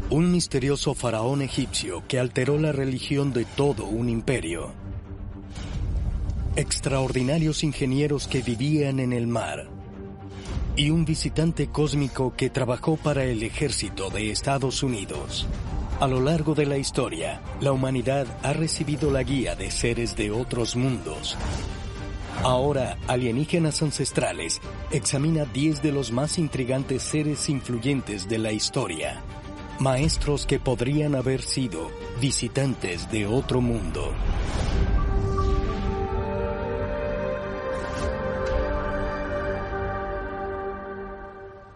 Un misterioso faraón egipcio que alteró la religión de todo un imperio. Extraordinarios ingenieros que vivían en el mar. Y un visitante cósmico que trabajó para el ejército de Estados Unidos. A lo largo de la historia, la humanidad ha recibido la guía de seres de otros mundos. Ahora, Alienígenas Ancestrales examina 10 de los más intrigantes seres influyentes de la historia. Maestros que podrían haber sido visitantes de otro mundo.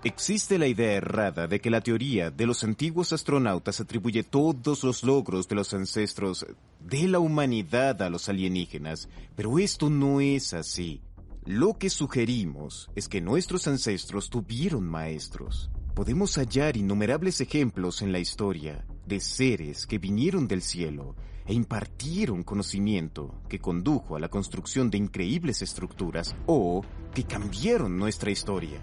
Existe la idea errada de que la teoría de los antiguos astronautas atribuye todos los logros de los ancestros de la humanidad a los alienígenas, pero esto no es así. Lo que sugerimos es que nuestros ancestros tuvieron maestros. Podemos hallar innumerables ejemplos en la historia de seres que vinieron del cielo e impartieron conocimiento que condujo a la construcción de increíbles estructuras o que cambiaron nuestra historia.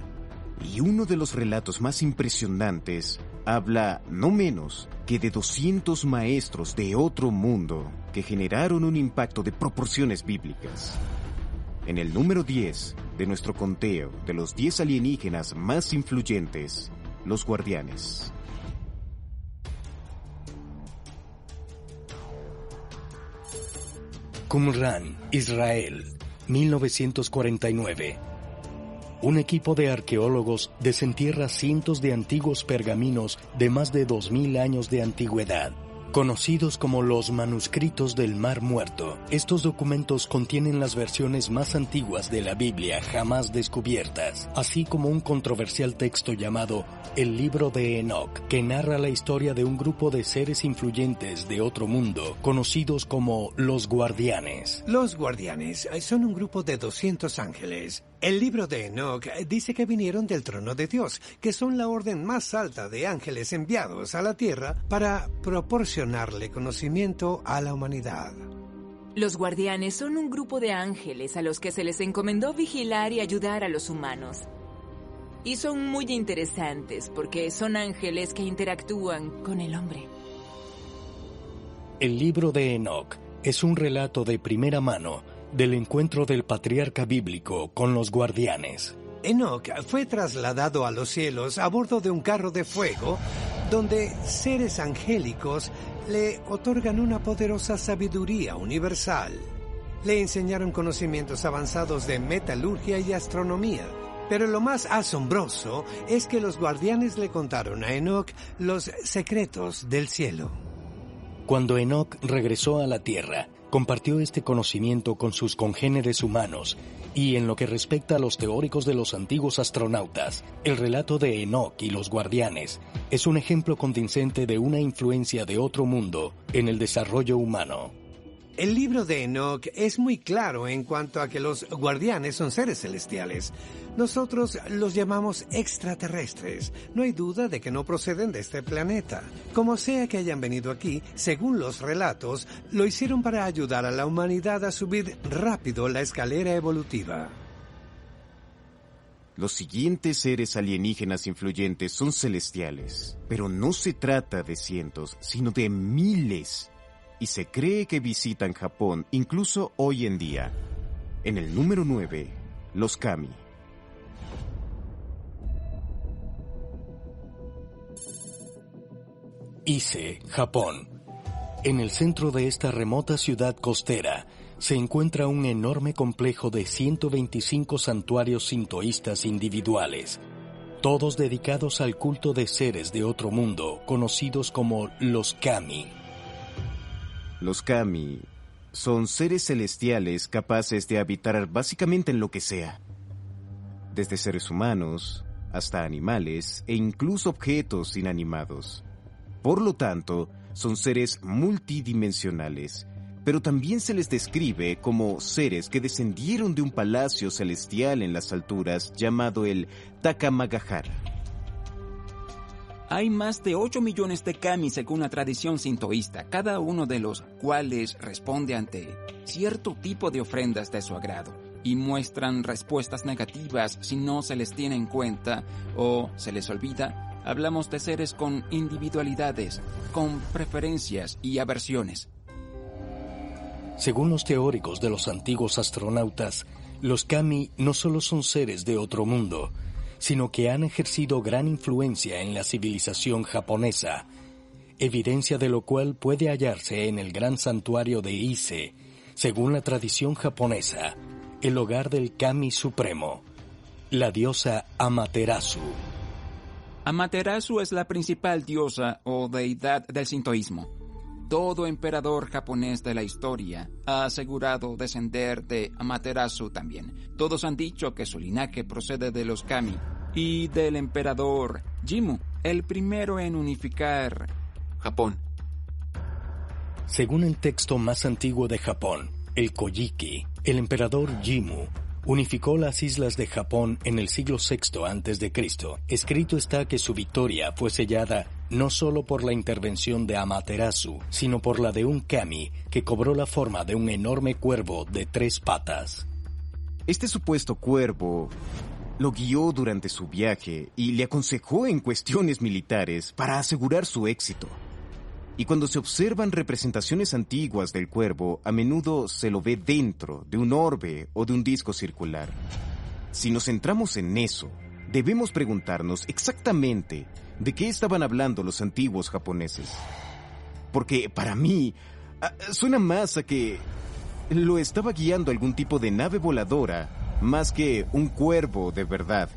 Y uno de los relatos más impresionantes habla no menos que de 200 maestros de otro mundo que generaron un impacto de proporciones bíblicas. En el número 10 de nuestro conteo de los 10 alienígenas más influyentes, los guardianes. Qumran, Israel, 1949. Un equipo de arqueólogos desentierra cientos de antiguos pergaminos de más de 2000 años de antigüedad, conocidos como los manuscritos del Mar Muerto. Estos documentos contienen las versiones más antiguas de la Biblia jamás descubiertas, así como un controversial texto llamado El Libro de Enoc, que narra la historia de un grupo de seres influyentes de otro mundo, conocidos como los Guardianes. Los Guardianes son un grupo de 200 ángeles. El libro de Enoc dice que vinieron del trono de Dios, que son la orden más alta de ángeles enviados a la tierra para proporcionarle conocimiento a la humanidad. Los guardianes son un grupo de ángeles a los que se les encomendó vigilar y ayudar a los humanos. Y son muy interesantes porque son ángeles que interactúan con el hombre. El libro de Enoc es un relato de primera mano del encuentro del patriarca bíblico con los guardianes. Enoc fue trasladado a los cielos a bordo de un carro de fuego donde seres angélicos le otorgan una poderosa sabiduría universal. Le enseñaron conocimientos avanzados de metalurgia y astronomía. Pero lo más asombroso es que los guardianes le contaron a Enoc los secretos del cielo. Cuando Enoc regresó a la Tierra, compartió este conocimiento con sus congéneres humanos, y en lo que respecta a los teóricos de los antiguos astronautas, el relato de Enoc y los guardianes es un ejemplo convincente de una influencia de otro mundo en el desarrollo humano. El libro de Enoc es muy claro en cuanto a que los guardianes son seres celestiales. Nosotros los llamamos extraterrestres. No hay duda de que no proceden de este planeta. Como sea que hayan venido aquí, según los relatos, lo hicieron para ayudar a la humanidad a subir rápido la escalera evolutiva. Los siguientes seres alienígenas influyentes son celestiales, pero no se trata de cientos, sino de miles. Y se cree que visitan Japón incluso hoy en día. En el número 9, los Kami. Ise, Japón. En el centro de esta remota ciudad costera se encuentra un enorme complejo de 125 santuarios sintoístas individuales, todos dedicados al culto de seres de otro mundo, conocidos como los Kami. Los Kami son seres celestiales capaces de habitar básicamente en lo que sea, desde seres humanos hasta animales e incluso objetos inanimados. Por lo tanto, son seres multidimensionales, pero también se les describe como seres que descendieron de un palacio celestial en las alturas llamado el Takamagahara. Hay más de 8 millones de kami según la tradición sintoísta, cada uno de los cuales responde ante cierto tipo de ofrendas de su agrado y muestran respuestas negativas si no se les tiene en cuenta o se les olvida Hablamos de seres con individualidades, con preferencias y aversiones. Según los teóricos de los antiguos astronautas, los kami no solo son seres de otro mundo, sino que han ejercido gran influencia en la civilización japonesa, evidencia de lo cual puede hallarse en el gran santuario de Ise, según la tradición japonesa, el hogar del kami supremo, la diosa Amaterasu. Amaterasu es la principal diosa o deidad del sintoísmo. Todo emperador japonés de la historia ha asegurado descender de Amaterasu también. Todos han dicho que su linaje procede de los kami y del emperador Jimmu, el primero en unificar Japón. Según el texto más antiguo de Japón, el Kojiki, el emperador Jimmu unificó las islas de Japón en el siglo VI a.C. Escrito está que su victoria fue sellada no solo por la intervención de Amaterasu, sino por la de un kami que cobró la forma de un enorme cuervo de 3 patas. Este supuesto cuervo lo guió durante su viaje y le aconsejó en cuestiones militares para asegurar su éxito. Y cuando se observan representaciones antiguas del cuervo, a menudo se lo ve dentro de un orbe o de un disco circular. Si nos centramos en eso, debemos preguntarnos exactamente de qué estaban hablando los antiguos japoneses. Porque para mí, suena más a que lo estaba guiando algún tipo de nave voladora, más que un cuervo de verdad.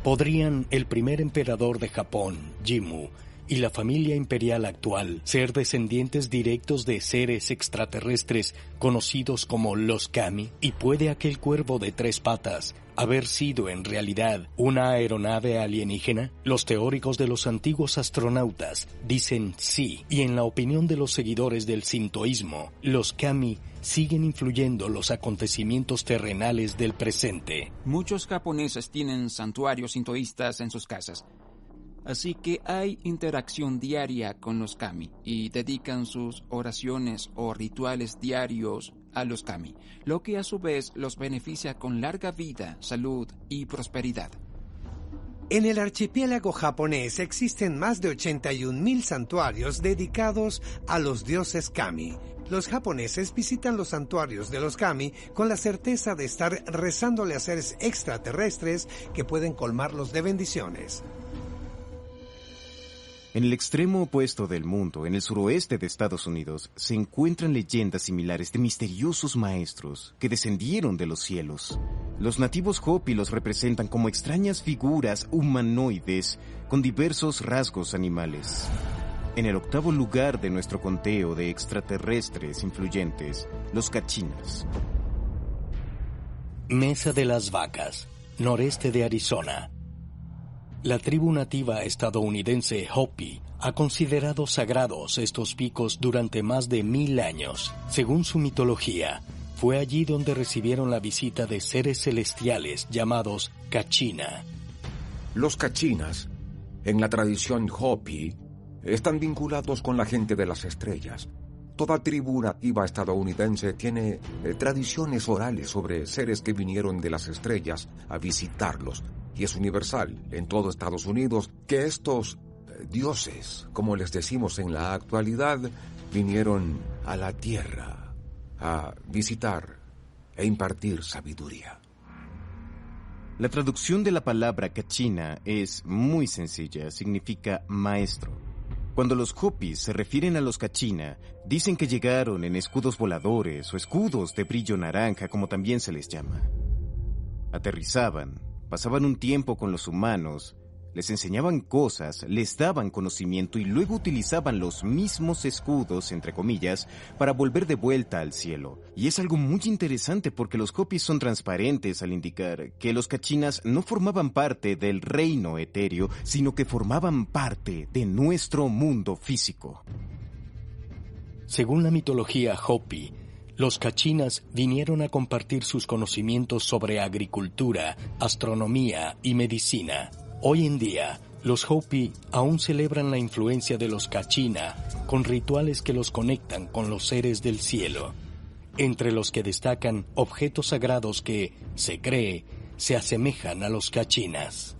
¿Podrían el primer emperador de Japón, Jimmu, y la familia imperial actual ser descendientes directos de seres extraterrestres conocidos como los kami? ¿Y puede aquel cuervo de 3 patas haber sido en realidad una aeronave alienígena? Los teóricos de los antiguos astronautas dicen sí, y en la opinión de los seguidores del sintoísmo, los kami siguen influyendo los acontecimientos terrenales del presente. Muchos japoneses tienen santuarios sintoístas en sus casas. Así que hay interacción diaria con los kami y dedican sus oraciones o rituales diarios a los kami, lo que a su vez los beneficia con larga vida, salud y prosperidad. En el archipiélago japonés existen más de 81,000 santuarios dedicados a los dioses kami. Los japoneses visitan los santuarios de los kami con la certeza de estar rezándole a seres extraterrestres que pueden colmarlos de bendiciones. En el extremo opuesto del mundo, en el suroeste de Estados Unidos, se encuentran leyendas similares de misteriosos maestros que descendieron de los cielos. Los nativos Hopi los representan como extrañas figuras humanoides con diversos rasgos animales. En el 8º lugar de nuestro conteo de extraterrestres influyentes, los Kachinas. Mesa de las Vacas, noreste de Arizona. La tribu nativa estadounidense Hopi ha considerado sagrados estos picos durante más de 1000 años. Según su mitología, fue allí donde recibieron la visita de seres celestiales llamados Kachina. Los Kachinas, en la tradición Hopi, están vinculados con la gente de las estrellas. Toda tribu nativa estadounidense tiene tradiciones orales sobre seres que vinieron de las estrellas a visitarlos. Y es universal en todo Estados Unidos que estos dioses, como les decimos en la actualidad, vinieron a la tierra a visitar e impartir sabiduría. La traducción de la palabra Kachina es muy sencilla, significa maestro. Cuando los Hopis se refieren a los Kachina, dicen que llegaron en escudos voladores o escudos de brillo naranja, como también se les llama. Aterrizaban, pasaban un tiempo con los humanos, les enseñaban cosas, les daban conocimiento y luego utilizaban los mismos escudos, entre comillas, para volver de vuelta al cielo. Y es algo muy interesante porque los Hopis son transparentes al indicar que los Kachinas no formaban parte del reino etéreo, sino que formaban parte de nuestro mundo físico. Según la mitología Hopi, los Kachinas vinieron a compartir sus conocimientos sobre agricultura, astronomía y medicina. Hoy en día, los Hopi aún celebran la influencia de los Kachina con rituales que los conectan con los seres del cielo, entre los que destacan objetos sagrados que, se cree, se asemejan a los Kachinas.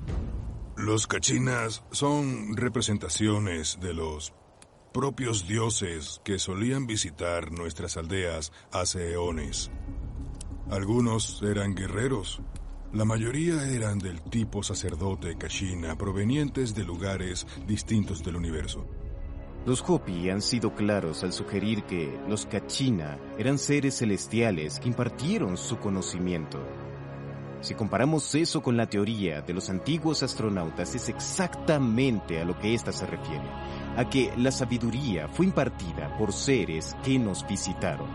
Los Kachinas son representaciones de los propios dioses que solían visitar nuestras aldeas hace eones. Algunos eran guerreros. La mayoría eran del tipo sacerdote Kachina, provenientes de lugares distintos del universo. Los Hopi han sido claros al sugerir que los Kachina eran seres celestiales que impartieron su conocimiento. Si comparamos eso con la teoría de los antiguos astronautas, es exactamente a lo que ésta se refiere, a que la sabiduría fue impartida por seres que nos visitaron.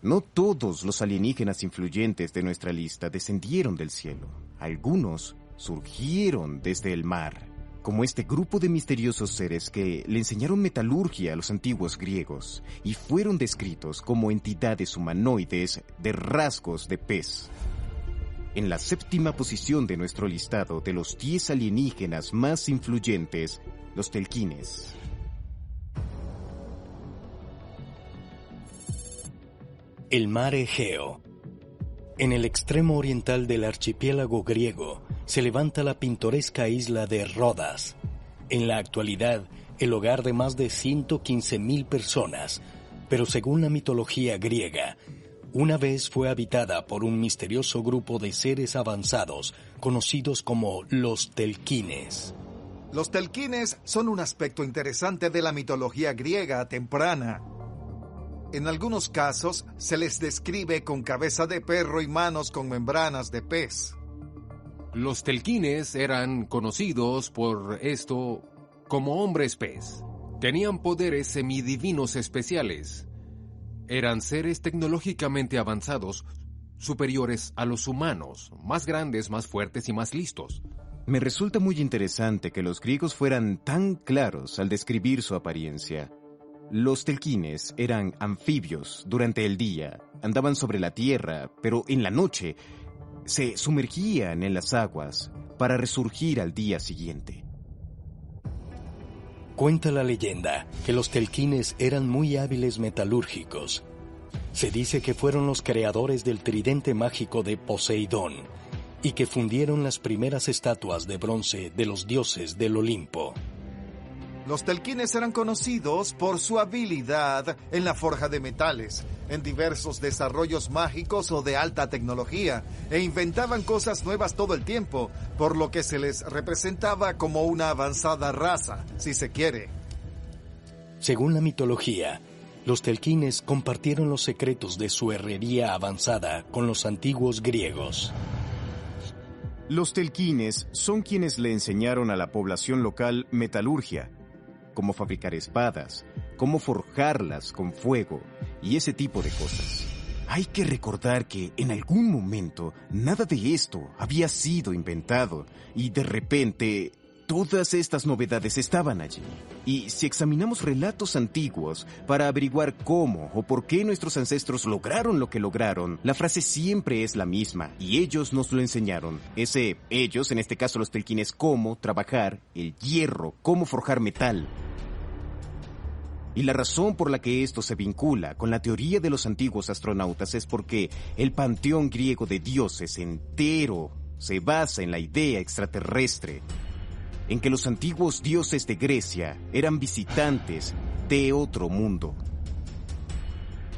No todos los alienígenas influyentes de nuestra lista descendieron del cielo. Algunos surgieron desde el mar, como este grupo de misteriosos seres que le enseñaron metalurgia a los antiguos griegos y fueron descritos como entidades humanoides de rasgos de pez. En la 7ª posición de nuestro listado de los 10 alienígenas más influyentes, los telquines. El mar Egeo. En el extremo oriental del archipiélago griego se levanta la pintoresca isla de Rodas. En la actualidad, el hogar de más de 115,000 personas, pero según la mitología griega, una vez fue habitada por un misterioso grupo de seres avanzados conocidos como los telquines. Los telquines son un aspecto interesante de la mitología griega temprana. En algunos casos se les describe con cabeza de perro y manos con membranas de pez. Los telquines eran conocidos por esto como hombres pez. Tenían poderes semidivinos especiales. Eran seres tecnológicamente avanzados, superiores a los humanos, más grandes, más fuertes y más listos. Me resulta muy interesante que los griegos fueran tan claros al describir su apariencia. Los telquines eran anfibios durante el día, andaban sobre la tierra, pero en la noche se sumergían en las aguas para resurgir al día siguiente. Cuenta la leyenda que los telquines eran muy hábiles metalúrgicos. Se dice que fueron los creadores del tridente mágico de Poseidón y que fundieron las primeras estatuas de bronce de los dioses del Olimpo. Los telquines eran conocidos por su habilidad en la forja de metales, en diversos desarrollos mágicos o de alta tecnología, e inventaban cosas nuevas todo el tiempo, por lo que se les representaba como una avanzada raza, si se quiere. Según la mitología, los telquines compartieron los secretos de su herrería avanzada con los antiguos griegos. Los telquines son quienes le enseñaron a la población local metalurgia, cómo fabricar espadas, cómo forjarlas con fuego y ese tipo de cosas. Hay que recordar que en algún momento nada de esto había sido inventado y de repente todas estas novedades estaban allí. Y si examinamos relatos antiguos para averiguar cómo o por qué nuestros ancestros lograron lo que lograron, la frase siempre es la misma y ellos nos lo enseñaron. Ellos, en este caso los telquines, cómo trabajar el hierro, cómo forjar metal. Y la razón por la que esto se vincula con la teoría de los antiguos astronautas es porque el panteón griego de dioses entero se basa en la idea extraterrestre, en que los antiguos dioses de Grecia eran visitantes de otro mundo.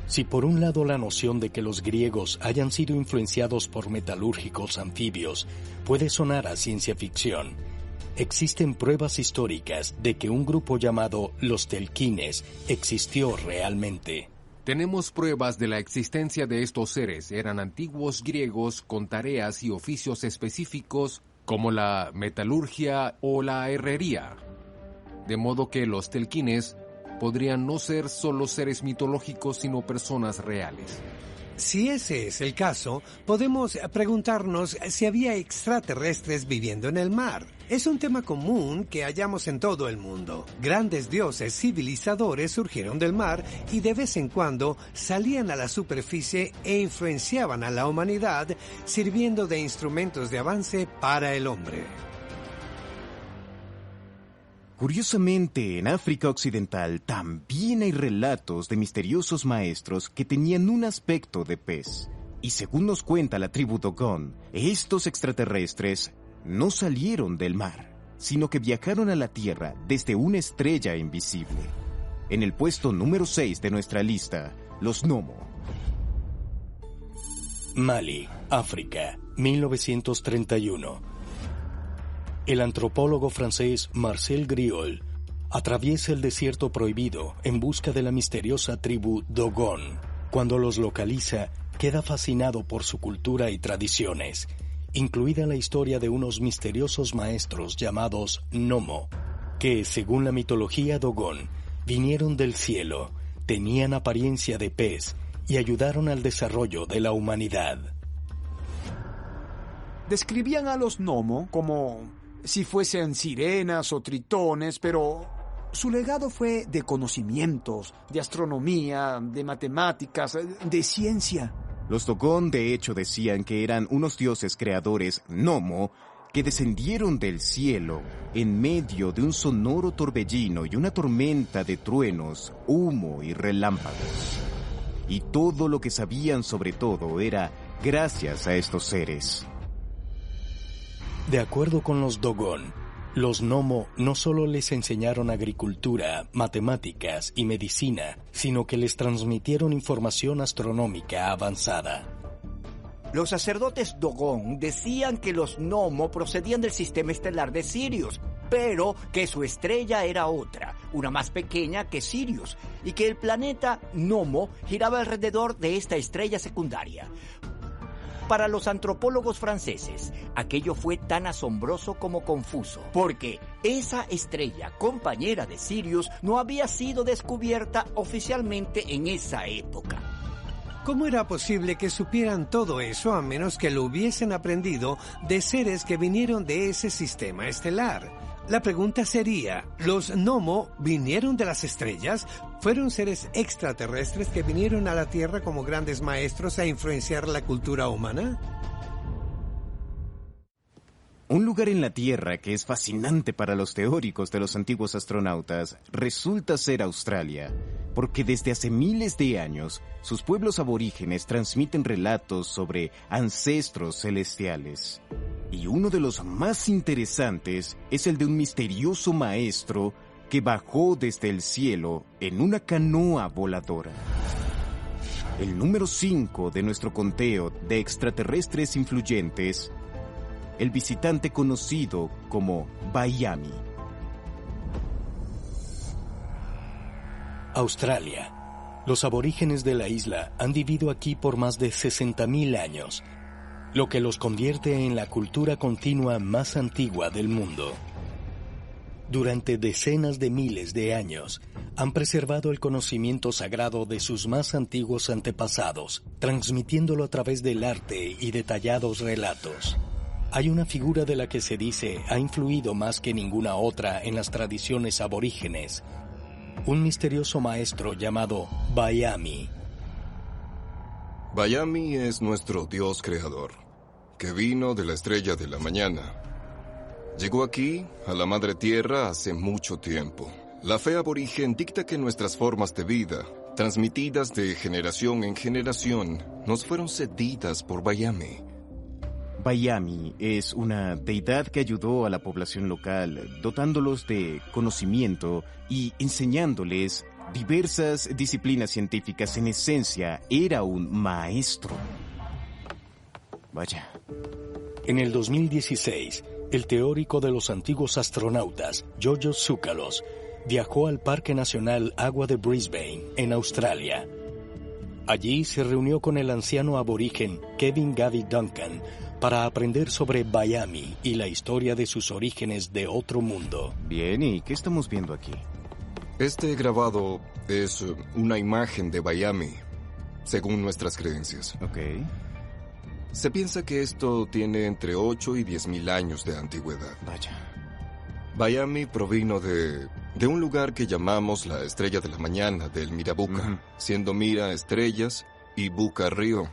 Si por un lado la noción de que los griegos hayan sido influenciados por metalúrgicos anfibios puede sonar a ciencia ficción, existen pruebas históricas de que un grupo llamado los telquines existió realmente. Tenemos pruebas de la existencia de estos seres. Eran antiguos griegos con tareas y oficios específicos como la metalurgia o la herrería. De modo que los telquines podrían no ser solo seres mitológicos, sino personas reales. Si ese es el caso, podemos preguntarnos si había extraterrestres viviendo en el mar. Es un tema común que hallamos en todo el mundo. Grandes dioses civilizadores surgieron del mar y de vez en cuando salían a la superficie e influenciaban a la humanidad, sirviendo de instrumentos de avance para el hombre. Curiosamente, en África Occidental también hay relatos de misteriosos maestros que tenían un aspecto de pez. Y según nos cuenta la tribu Dogon, estos extraterrestres no salieron del mar, sino que viajaron a la Tierra desde una estrella invisible. En el puesto número 6 de nuestra lista, los Nomo. Mali, África, 1931. El antropólogo francés Marcel Griol atraviesa el desierto prohibido en busca de la misteriosa tribu Dogon. Cuando los localiza, queda fascinado por su cultura y tradiciones, incluida la historia de unos misteriosos maestros llamados Nomo, que, según la mitología Dogon, vinieron del cielo, tenían apariencia de pez y ayudaron al desarrollo de la humanidad. Describían a los Nomo como si fuesen sirenas o tritones, pero su legado fue de conocimientos, de astronomía, de matemáticas, de ciencia. Los Dogon de hecho decían que eran unos dioses creadores Nomo que descendieron del cielo en medio de un sonoro torbellino y una tormenta de truenos, humo y relámpagos. Y todo lo que sabían sobre todo era gracias a estos seres. De acuerdo con los Dogon, los Nomo no solo les enseñaron agricultura, matemáticas y medicina, sino que les transmitieron información astronómica avanzada. Los sacerdotes Dogon decían que los Nomo procedían del sistema estelar de Sirius, pero que su estrella era otra, una más pequeña que Sirius, y que el planeta Nomo giraba alrededor de esta estrella secundaria. Para los antropólogos franceses, aquello fue tan asombroso como confuso, porque esa estrella, compañera de Sirius, no había sido descubierta oficialmente en esa época. ¿Cómo era posible que supieran todo eso a menos que lo hubiesen aprendido de seres que vinieron de ese sistema estelar? La pregunta sería, ¿los Nomo vinieron de las estrellas? ¿Fueron seres extraterrestres que vinieron a la Tierra como grandes maestros a influenciar la cultura humana? Un lugar en la Tierra que es fascinante para los teóricos de los antiguos astronautas resulta ser Australia, porque desde hace miles de años sus pueblos aborígenes transmiten relatos sobre ancestros celestiales. Y uno de los más interesantes es el de un misterioso maestro que bajó desde el cielo en una canoa voladora. El número 5 de nuestro conteo de extraterrestres influyentes, el visitante conocido como Baiame. Australia. Los aborígenes de la isla han vivido aquí por más de 60.000 años, lo que los convierte en la cultura continua más antigua del mundo. Durante decenas de miles de años, han preservado el conocimiento sagrado de sus más antiguos antepasados, transmitiéndolo a través del arte y detallados relatos. Hay una figura de la que se dice ha influido más que ninguna otra en las tradiciones aborígenes, un misterioso maestro llamado Baiame. Baiame es nuestro dios creador, que vino de la estrella de la mañana. Llegó aquí, a la madre tierra, hace mucho tiempo. La fe aborigen dicta que nuestras formas de vida, transmitidas de generación en generación, nos fueron cedidas por Baiame. Baiame es una deidad que ayudó a la población local, dotándolos de conocimiento y enseñándoles diversas disciplinas científicas. En esencia, era un maestro. Vaya. En el 2016, el teórico de los antiguos astronautas, Giorgio Tsoukalos, viajó al Parque Nacional Agua de Brisbane, en Australia. Allí se reunió con el anciano aborigen Kevin Gavi Duncan para aprender sobre Baiame y la historia de sus orígenes de otro mundo. Bien, ¿y qué estamos viendo aquí? Este grabado es una imagen de Baiame, según nuestras creencias. Ok. Se piensa que esto tiene entre 8 y 10.000 años de antigüedad. Vaya. Baiame provino de un lugar que llamamos la Estrella de la Mañana del Mirabuca, siendo Mira estrellas y Buca río,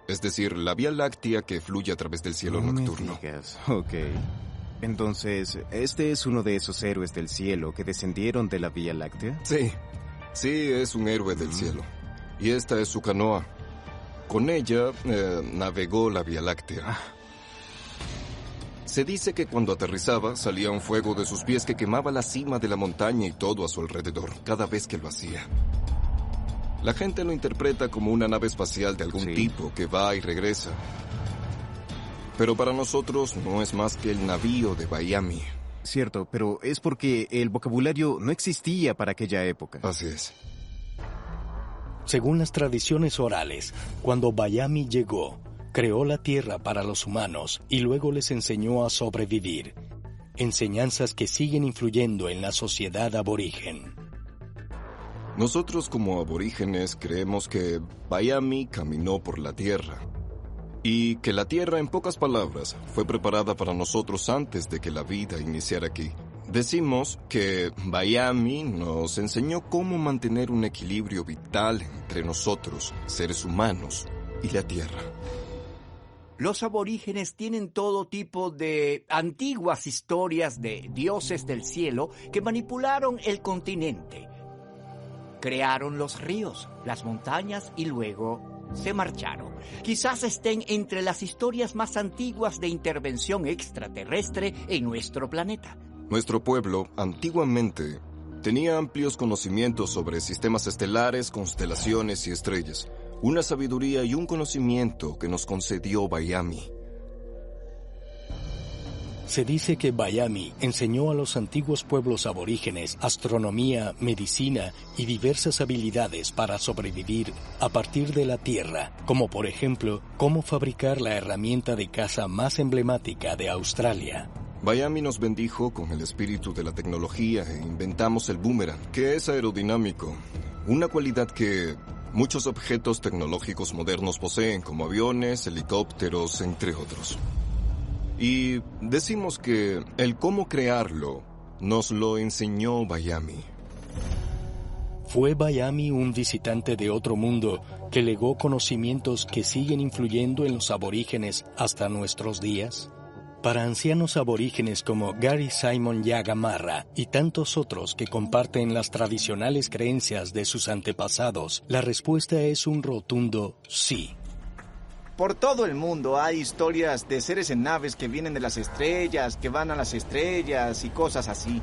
es decir, la Vía Láctea que fluye a través del cielo nocturno. Me digas. Ok. Entonces, ¿este es uno de esos héroes del cielo que descendieron de la Vía Láctea? Sí, es un héroe del cielo. Y esta es su canoa. Con ella navegó la Vía Láctea. Se dice que cuando aterrizaba salía un fuego de sus pies que quemaba la cima de la montaña y todo a su alrededor, cada vez que lo hacía. La gente lo interpreta como una nave espacial de algún tipo que va y regresa. Pero para nosotros no es más que el navío de Baiami. Cierto, pero es porque el vocabulario no existía para aquella época. Así es. Según las tradiciones orales, cuando Baiami llegó, creó la tierra para los humanos y luego les enseñó a sobrevivir. Enseñanzas que siguen influyendo en la sociedad aborigen. Nosotros como aborígenes creemos que Baiami caminó por la tierra y que la tierra, en pocas palabras, fue preparada para nosotros antes de que la vida iniciara aquí. Decimos que Baiami nos enseñó cómo mantener un equilibrio vital entre nosotros, seres humanos, y la tierra. Los aborígenes tienen todo tipo de antiguas historias de dioses del cielo que manipularon el continente. Crearon los ríos, las montañas y luego se marcharon. Quizás estén entre las historias más antiguas de intervención extraterrestre en nuestro planeta. Nuestro pueblo, antiguamente, tenía amplios conocimientos sobre sistemas estelares, constelaciones y estrellas. Una sabiduría y un conocimiento que nos concedió Baiami. Se dice que Baiami enseñó a los antiguos pueblos aborígenes astronomía, medicina y diversas habilidades para sobrevivir a partir de la tierra, como por ejemplo, cómo fabricar la herramienta de caza más emblemática de Australia. Baiami nos bendijo con el espíritu de la tecnología e inventamos el boomerang, que es aerodinámico, una cualidad que muchos objetos tecnológicos modernos poseen, como aviones, helicópteros, entre otros. Y decimos que el cómo crearlo nos lo enseñó Baiami. ¿Fue Baiami un visitante de otro mundo que legó conocimientos que siguen influyendo en los aborígenes hasta nuestros días? Para ancianos aborígenes como Gary Simon Yagamarra y tantos otros que comparten las tradicionales creencias de sus antepasados, la respuesta es un rotundo sí. Por todo el mundo hay historias de seres en naves que vienen de las estrellas, que van a las estrellas y cosas así.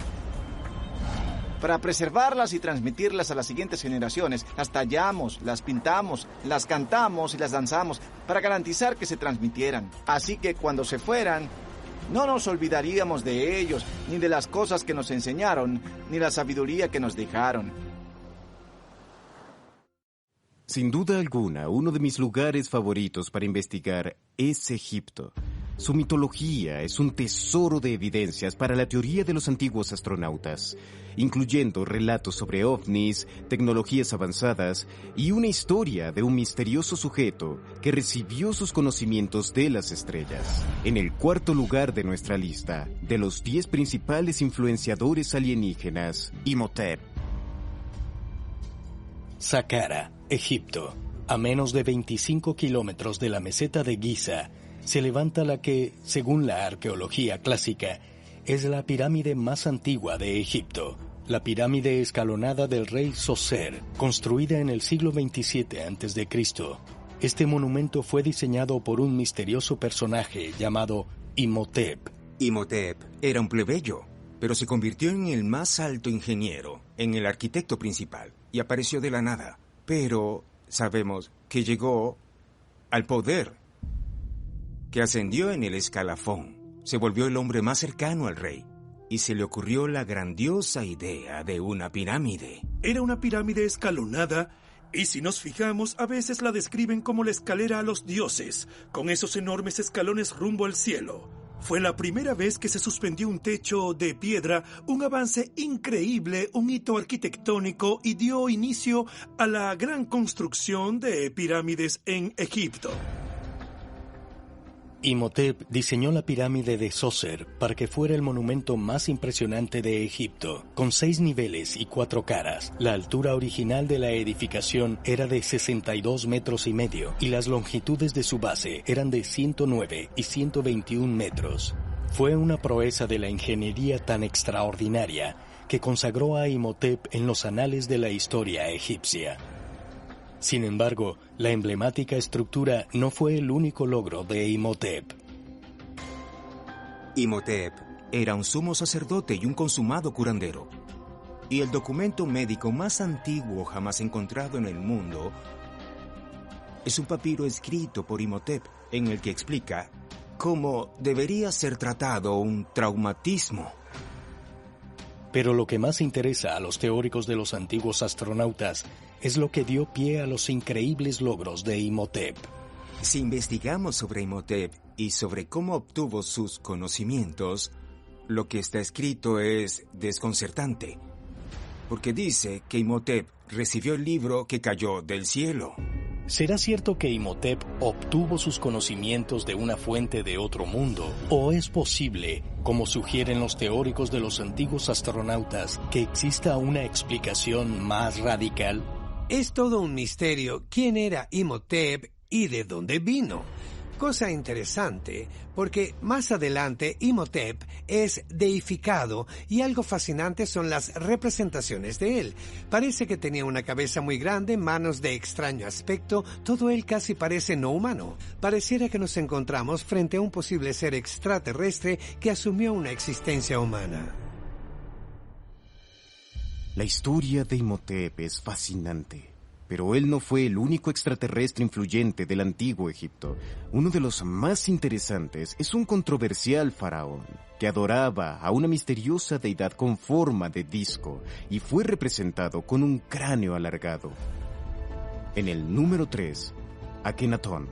Para preservarlas y transmitirlas a las siguientes generaciones, las tallamos, las pintamos, las cantamos y las danzamos para garantizar que se transmitieran. Así que cuando se fueran, no nos olvidaríamos de ellos, ni de las cosas que nos enseñaron, ni la sabiduría que nos dejaron. Sin duda alguna, uno de mis lugares favoritos para investigar es Egipto. Su mitología es un tesoro de evidencias para la teoría de los antiguos astronautas, incluyendo relatos sobre ovnis, tecnologías avanzadas y una historia de un misterioso sujeto que recibió sus conocimientos de las estrellas. En el cuarto lugar de nuestra lista, de los 10 principales influenciadores alienígenas, Imhotep. Saqqara, Egipto. A menos de 25 kilómetros de la meseta de Giza, se levanta la que, según la arqueología clásica, es la pirámide más antigua de Egipto, la pirámide escalonada del rey Zoser, construida en el siglo XXVII a.C. Este monumento fue diseñado por un misterioso personaje llamado Imhotep. Imhotep era un plebeyo, pero se convirtió en el más alto ingeniero, en el arquitecto principal, y apareció de la nada. Pero sabemos que llegó al poder, que ascendió en el escalafón, se volvió el hombre más cercano al rey, y se le ocurrió la grandiosa idea de una pirámide. Era una pirámide escalonada, y si nos fijamos, a veces la describen como la escalera a los dioses, con esos enormes escalones rumbo al cielo. Fue la primera vez que se suspendió un techo de piedra, un avance increíble, un hito arquitectónico y dio inicio a la gran construcción de pirámides en Egipto. Imhotep diseñó la pirámide de Zoser para que fuera el monumento más impresionante de Egipto, con 6 niveles y 4 caras. La altura original de la edificación era de 62 metros y medio y las longitudes de su base eran de 109 y 121 metros. Fue una proeza de la ingeniería tan extraordinaria que consagró a Imhotep en los anales de la historia egipcia. Sin embargo, la emblemática estructura no fue el único logro de Imhotep. Imhotep era un sumo sacerdote y un consumado curandero. Y el documento médico más antiguo jamás encontrado en el mundo es un papiro escrito por Imhotep en el que explica cómo debería ser tratado un traumatismo. Pero lo que más interesa a los teóricos de los antiguos astronautas es lo que dio pie a los increíbles logros de Imhotep. Si investigamos sobre Imhotep y sobre cómo obtuvo sus conocimientos, lo que está escrito es desconcertante, porque dice que Imhotep recibió el libro que cayó del cielo. ¿Será cierto que Imhotep obtuvo sus conocimientos de una fuente de otro mundo? ¿O es posible, como sugieren los teóricos de los antiguos astronautas, que exista una explicación más radical? Es todo un misterio quién era Imhotep y de dónde vino. Cosa interesante, porque más adelante Imhotep es deificado y algo fascinante son las representaciones de él. Parece que tenía una cabeza muy grande, manos de extraño aspecto, todo él casi parece no humano. Pareciera que nos encontramos frente a un posible ser extraterrestre que asumió una existencia humana. La historia de Imhotep es fascinante. Pero él no fue el único extraterrestre influyente del antiguo Egipto. Uno de los más interesantes es un controversial faraón que adoraba a una misteriosa deidad con forma de disco y fue representado con un cráneo alargado. En el número 3, Akenatón.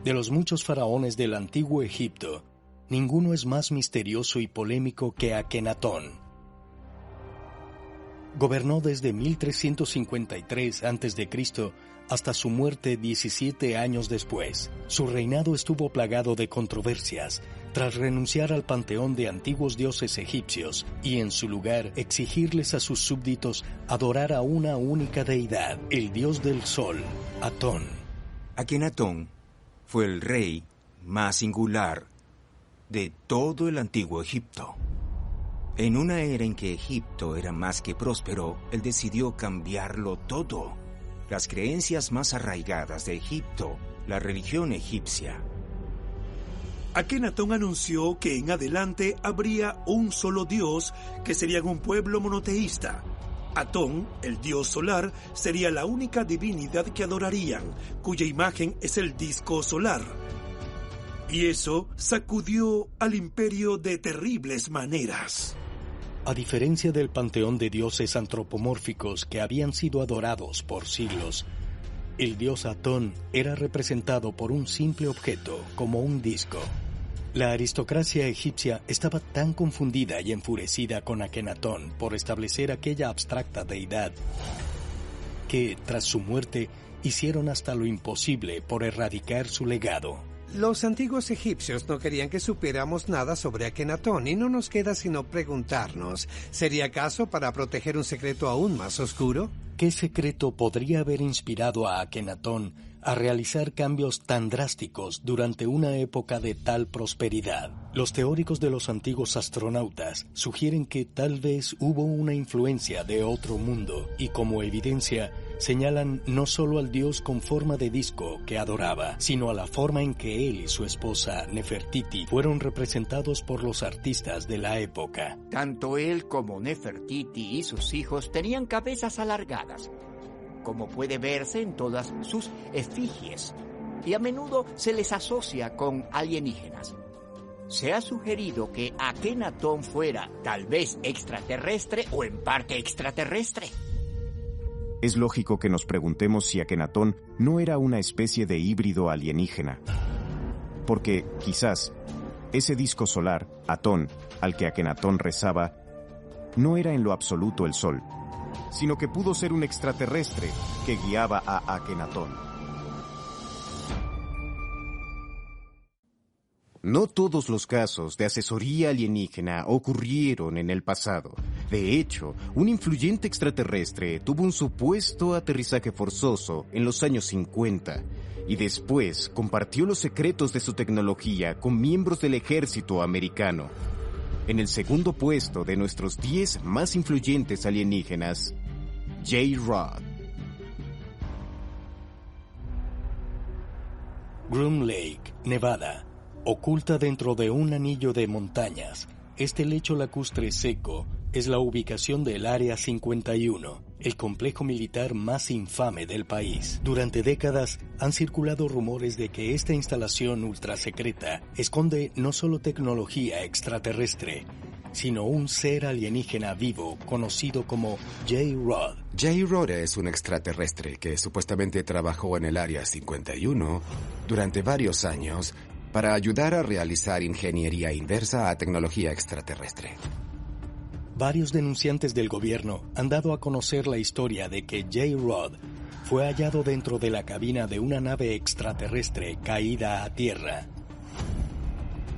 De los muchos faraones del antiguo Egipto, ninguno es más misterioso y polémico que Akenatón. Gobernó desde 1353 a.C. hasta su muerte 17 años después. Su reinado estuvo plagado de controversias, tras renunciar al panteón de antiguos dioses egipcios y en su lugar exigirles a sus súbditos adorar a una única deidad, el dios del sol, Atón. Akenatón fue el rey más singular de todo el antiguo Egipto. En una era en que Egipto era más que próspero, él decidió cambiarlo todo. Las creencias más arraigadas de Egipto, la religión egipcia. Akenatón anunció que en adelante habría un solo dios, que serían un pueblo monoteísta. Atón, el dios solar, sería la única divinidad que adorarían, cuya imagen es el disco solar. Y eso sacudió al imperio de terribles maneras. A diferencia del panteón de dioses antropomórficos que habían sido adorados por siglos, el dios Atón era representado por un simple objeto, como un disco. La aristocracia egipcia estaba tan confundida y enfurecida con Akenatón por establecer aquella abstracta deidad, que, tras su muerte, hicieron hasta lo imposible por erradicar su legado. Los antiguos egipcios no querían que supiéramos nada sobre Akenatón y no nos queda sino preguntarnos, ¿sería acaso para proteger un secreto aún más oscuro? ¿Qué secreto podría haber inspirado a Akenatón a realizar cambios tan drásticos durante una época de tal prosperidad? Los teóricos de los antiguos astronautas sugieren que tal vez hubo una influencia de otro mundo y como evidencia señalan no solo al dios con forma de disco que adoraba, sino a la forma en que él y su esposa Nefertiti fueron representados por los artistas de la época. Tanto él como Nefertiti y sus hijos tenían cabezas alargadas, como puede verse en todas sus efigies, y a menudo se les asocia con alienígenas. Se ha sugerido que Akenatón fuera tal vez extraterrestre o en parte extraterrestre. Es lógico que nos preguntemos si Akenatón no era una especie de híbrido alienígena. Porque, quizás, ese disco solar, Atón, al que Akenatón rezaba, no era en lo absoluto el Sol, sino que pudo ser un extraterrestre que guiaba a Akenatón. No todos los casos de asesoría alienígena ocurrieron en el pasado. De hecho, un influyente extraterrestre tuvo un supuesto aterrizaje forzoso en los años 50 y después compartió los secretos de su tecnología con miembros del ejército americano. en el segundo puesto de nuestros 10 más influyentes alienígenas, J-Rod. Groom Lake, Nevada, oculta dentro de un anillo de montañas. Este lecho lacustre seco es la ubicación del Área 51, el complejo militar más infame del país. Durante décadas han circulado rumores de que esta instalación ultrasecreta esconde no solo tecnología extraterrestre, sino un ser alienígena vivo conocido como J-Rod. J-Rod es un extraterrestre que supuestamente trabajó en el Área 51 durante varios años para ayudar a realizar ingeniería inversa a tecnología extraterrestre. Varios denunciantes del gobierno han dado a conocer la historia de que J-Rod fue hallado dentro de la cabina de una nave extraterrestre caída a tierra.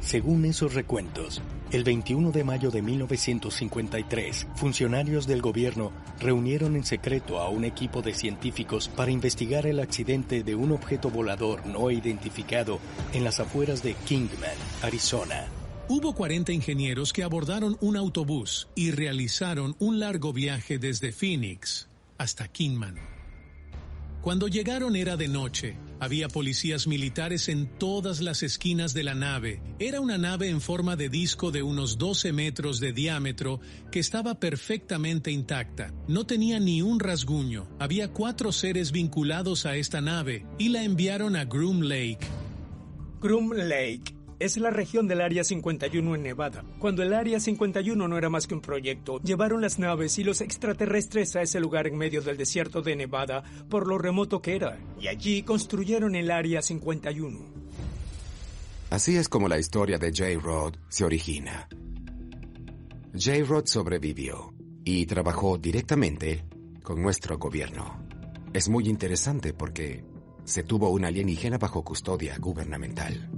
Según esos recuentos, el 21 de mayo de 1953, funcionarios del gobierno reunieron en secreto a un equipo de científicos para investigar el accidente de un objeto volador no identificado en las afueras de Kingman, Arizona. Hubo 40 ingenieros que abordaron un autobús y realizaron un largo viaje desde Phoenix hasta Kingman. Cuando llegaron era de noche. Había policías militares en todas las esquinas de la nave. Era una nave en forma de disco de unos 12 metros de diámetro que estaba perfectamente intacta. No tenía ni un rasguño. Había 4 seres vinculados a esta nave y la enviaron a Groom Lake. Groom Lake es la región del Área 51 en Nevada. Cuando el Área 51 no era más que un proyecto, llevaron las naves y los extraterrestres a ese lugar en medio del desierto de Nevada por lo remoto que era, y allí construyeron el Área 51. Así es como la historia de J-Rod se origina. J-Rod sobrevivió y trabajó directamente con nuestro gobierno. Es muy interesante porque se tuvo un alienígena bajo custodia gubernamental,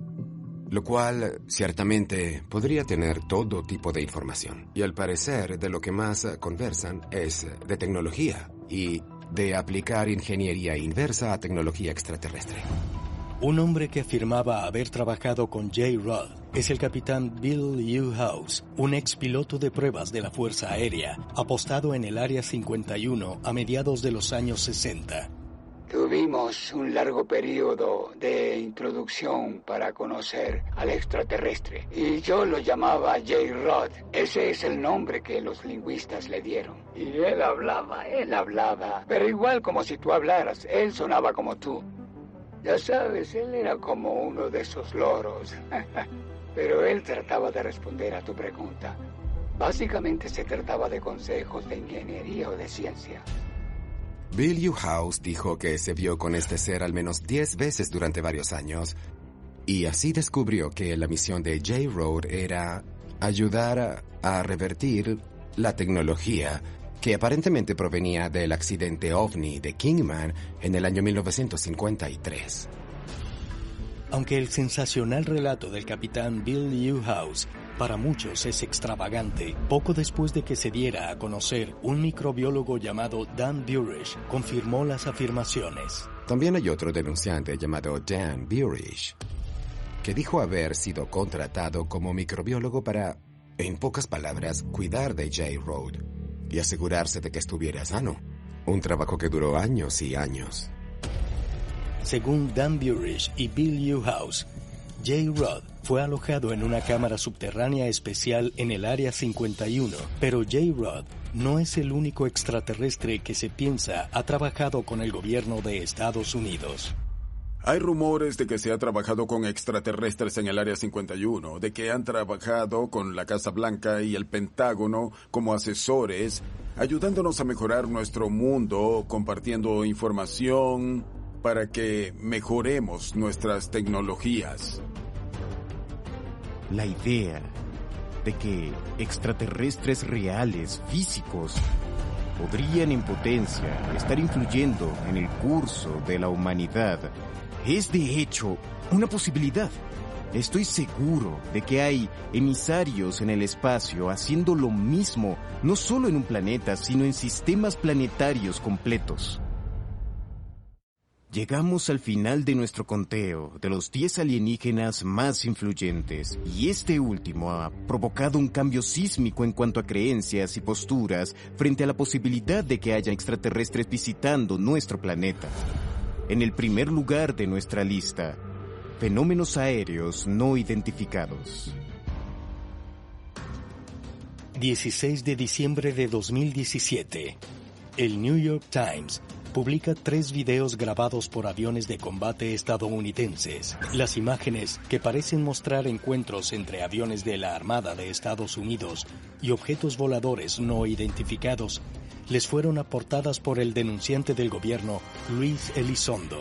lo cual ciertamente podría tener todo tipo de información. Y al parecer de lo que más conversan es de tecnología y de aplicar ingeniería inversa a tecnología extraterrestre. Un hombre que afirmaba haber trabajado con J-Rod es el capitán Bill House, un ex piloto de pruebas de la Fuerza Aérea, apostado en el Área 51 a mediados de los años 60. Tuvimos un largo periodo de introducción para conocer al extraterrestre y yo lo llamaba J-Rod. Ese es el nombre que los lingüistas le dieron. Y él hablaba, pero igual como si tú hablaras, él sonaba como tú. Ya sabes, él era como uno de esos loros. Pero él trataba de responder a tu pregunta. Básicamente se trataba de consejos de ingeniería o de ciencia. Bill House dijo que se vio con este ser al menos 10 veces durante varios años, y así descubrió que la misión de J-Rod era ayudar a revertir la tecnología que aparentemente provenía del accidente OVNI de Kingman en el año 1953. Aunque el sensacional relato del capitán Bill House para muchos es extravagante, poco después de que se diera a conocer, un microbiólogo llamado Dan Burish confirmó las afirmaciones. También hay otro denunciante llamado Dan Burish, que dijo haber sido contratado como microbiólogo para, en pocas palabras, cuidar de J-Rod y asegurarse de que estuviera sano. Un trabajo que duró años y años. Según Dan Burish y Bill House, J-Rod fue alojado en una cámara subterránea especial en el Área 51, pero J-Rod no es el único extraterrestre que se piensa ha trabajado con el gobierno de Estados Unidos. Hay rumores de que se ha trabajado con extraterrestres en el Área 51, de que han trabajado con la Casa Blanca y el Pentágono como asesores, ayudándonos a mejorar nuestro mundo, compartiendo información para que mejoremos nuestras tecnologías. La idea de que extraterrestres reales, físicos, podrían en potencia estar influyendo en el curso de la humanidad es de hecho una posibilidad. Estoy seguro de que hay emisarios en el espacio haciendo lo mismo, no solo en un planeta, sino en sistemas planetarios completos. Llegamos al final de nuestro conteo de los 10 alienígenas más influyentes, y este último ha provocado un cambio sísmico en cuanto a creencias y posturas frente a la posibilidad de que haya extraterrestres visitando nuestro planeta. En el primer lugar de nuestra lista, fenómenos aéreos no identificados. 16 de diciembre de 2017. El New York Times publica 3 videos grabados por aviones de combate estadounidenses. Las imágenes, que parecen mostrar encuentros entre aviones de la Armada de Estados Unidos y objetos voladores no identificados, les fueron aportadas por el denunciante del gobierno, Luis Elizondo.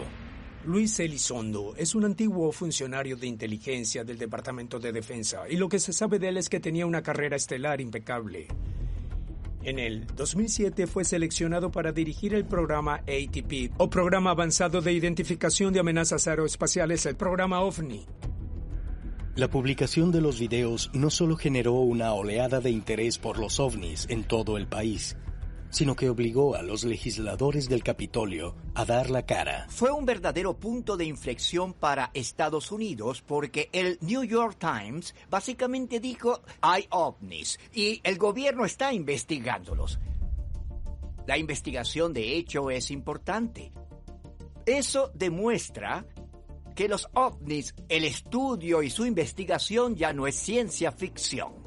Luis Elizondo es un antiguo funcionario de inteligencia del Departamento de Defensa, y lo que se sabe de él es que tenía una carrera estelar impecable. En el 2007 fue seleccionado para dirigir el programa ATP, o Programa Avanzado de Identificación de Amenazas Aeroespaciales, el programa OVNI. La publicación de los videos no solo generó una oleada de interés por los ovnis en todo el país, sino que obligó a los legisladores del Capitolio a dar la cara. Fue un verdadero punto de inflexión para Estados Unidos porque el New York Times básicamente dijo: hay ovnis y el gobierno está investigándolos. La investigación, de hecho, es importante. Eso demuestra que los ovnis, el estudio y su investigación ya no es ciencia ficción.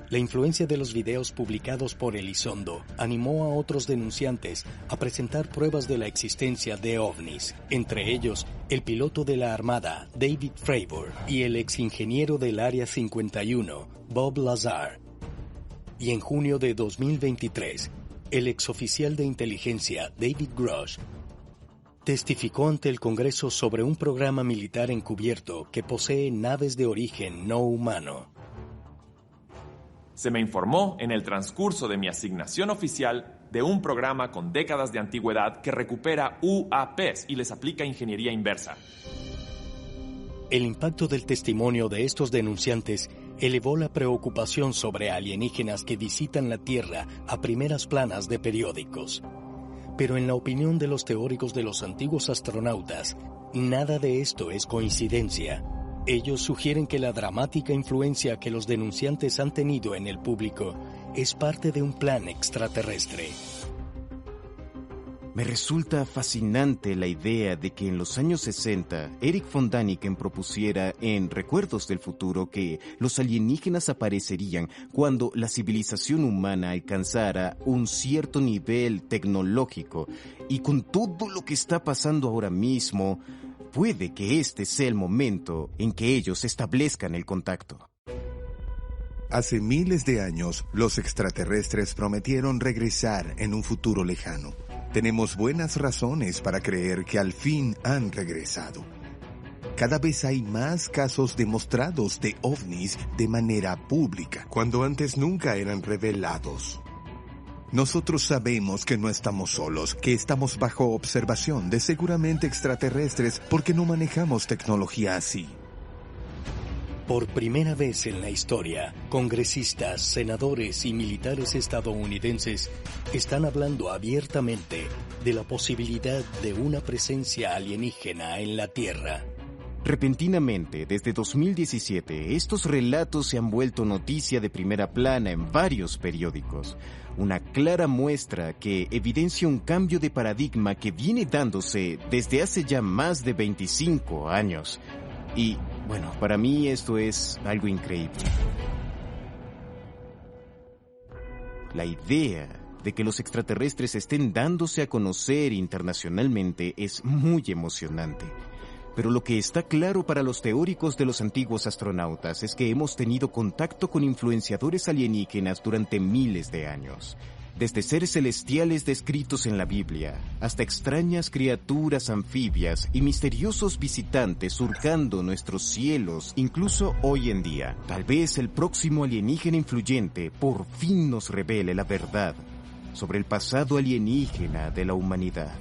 La influencia de los videos publicados por Elizondo animó a otros denunciantes a presentar pruebas de la existencia de ovnis, entre ellos el piloto de la Armada, David Fravor, y el exingeniero del Área 51, Bob Lazar. Y en junio de 2023, el exoficial de inteligencia, David Grosh, testificó ante el Congreso sobre un programa militar encubierto que posee naves de origen no humano. Se me informó en el transcurso de mi asignación oficial de un programa con décadas de antigüedad que recupera UAPs y les aplica ingeniería inversa. El impacto del testimonio de estos denunciantes elevó la preocupación sobre alienígenas que visitan la Tierra a primeras planas de periódicos. Pero en la opinión de los teóricos de los antiguos astronautas, nada de esto es coincidencia. Ellos sugieren que la dramática influencia que los denunciantes han tenido en el público es parte de un plan extraterrestre. Me resulta fascinante la idea de que en los años 60, Erich von Däniken propusiera en Recuerdos del Futuro que los alienígenas aparecerían cuando la civilización humana alcanzara un cierto nivel tecnológico, y con todo lo que está pasando ahora mismo, puede que este sea el momento en que ellos establezcan el contacto. Hace miles de años, los extraterrestres prometieron regresar en un futuro lejano. Tenemos buenas razones para creer que al fin han regresado. Cada vez hay más casos demostrados de ovnis de manera pública, cuando antes nunca eran revelados. Nosotros sabemos que no estamos solos, que estamos bajo observación de seguramente extraterrestres porque no manejamos tecnología así. Por primera vez en la historia, congresistas, senadores y militares estadounidenses están hablando abiertamente de la posibilidad de una presencia alienígena en la Tierra. Repentinamente, desde 2017, estos relatos se han vuelto noticia de primera plana en varios periódicos. Una clara muestra que evidencia un cambio de paradigma que viene dándose desde hace ya más de 25 años. Y, bueno, para mí esto es algo increíble. La idea de que los extraterrestres estén dándose a conocer internacionalmente es muy emocionante. Pero lo que está claro para los teóricos de los antiguos astronautas es que hemos tenido contacto con influenciadores alienígenas durante miles de años. Desde seres celestiales descritos en la Biblia, hasta extrañas criaturas anfibias y misteriosos visitantes surcando nuestros cielos, incluso hoy en día. Tal vez el próximo alienígena influyente por fin nos revele la verdad sobre el pasado alienígena de la humanidad.